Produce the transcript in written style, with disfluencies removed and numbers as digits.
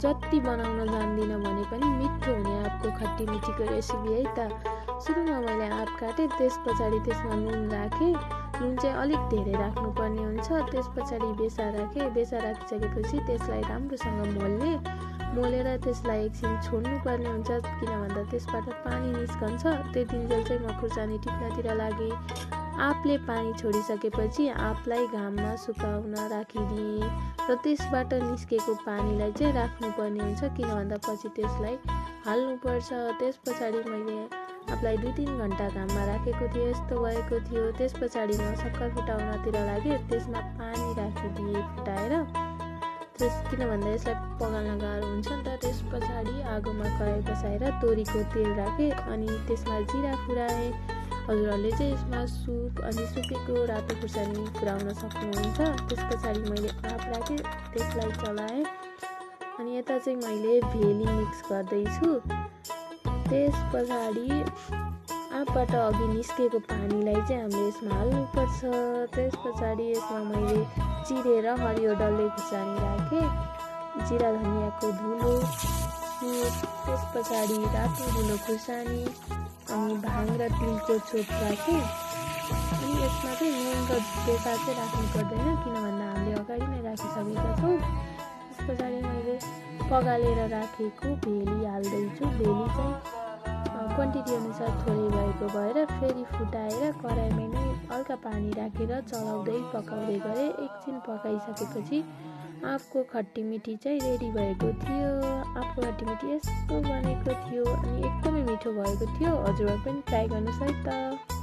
जति बनाउन जान्दिनँ भने पनि मिठो हुने आँपको खट्टी मिठीको रेसिपी है त। सुरुमा मैले आँप काटेँ, त्यस पछाडि त्यसमा नुन राखेँ। नुन चाहिँ अलिक धेरै राख्नुपर्ने हुन्छ। त्यस पछाडि बेसार राखेँ। बेसार राखिसकेपछि त्यसलाई राम्रोसँग मोलेर त्यसलाई एकछिन छोड्नुपर्ने हुन्छ, किन भन्दा त्यसबाट पानी निस्कन्छ। त्यतिन्जेल चाहिँ म खुर्सानी टिप्नतिर लागेँ। आँपले पानी छोडिसकेपछि आँपलाई घाममा सुकाउन राखिदिएँ र त्यसबाट निस्केको पानीलाई चाहिँ राख्नुपर्ने हुन्छ, किन भन्दा पछि त्यसलाई हाल्नुपर्छ। त्यस पछाडि मैले आँपलाई 2-3 घन्टा घाममा राखेको थिएँ, यस्तो भएको थियो। त्यस पछाडि म सक्खर फुटाउनतिर लागेँ। त्यसमा पानी राखिदिएँ फुटाएर, किन भन्दा यसलाई पगाल्न गाह्रो हुन्छ नि त। त्यस पछाडि आगोमा कराई बसाएर तोरीको तेल राखेँ अनि त्यसमा जिरा फुराएँ। हजुरहरूले चाहिँ यसमा सुप अनि सुकेको रातो खुर्सानी फुराउन सक्नुहुन्छ। त्यस पछाडि मैले आँप राखेँ, त्यसलाई चलाएँ अनि यता चाहिँ मैले भेली मिक्स गर्दैछु। त्यस पछाडि आँपबाट अघि निस्केको पानीलाई चाहिँ हामीले यसमा हाल्नुपर्छ। त्यस पछाडि यसमा मैले चिरेर हरियो डल्ले खुर्सानी राखेँ, जिरा धनियाँको धुलो, त्यस पछाडि रातो धुलो खुर्सानी अनि भाङ र तिलको चोट राखेँ। अनि यसमा चाहिँ नुन र बेसार चाहिँ राख्नु पर्दैन, किन भन्दा हामीले अगाडि नै राखिसकेका छौँ। त्यस पछाडि मैले पगालेर राखेको भेली हाल्दैछु। भेली चाहिँ क्वान्टिटी अनुसार थोरै भएको भएर फेरि फुटाएर कराईमै नै हल्का पानी राखेर चलाउँदै पकाउँदै गरेँ। एकछिन पकाइसकेपछि आँपको खट्टी मिठी चाहिँ रेडी भएको थियो। आँपको खट्टी मिठी यस्तो बनेको थियो अनि एकदमै मिठो भएको थियो। हजुरहरू पनि ट्राई गर्नुहोस् है त।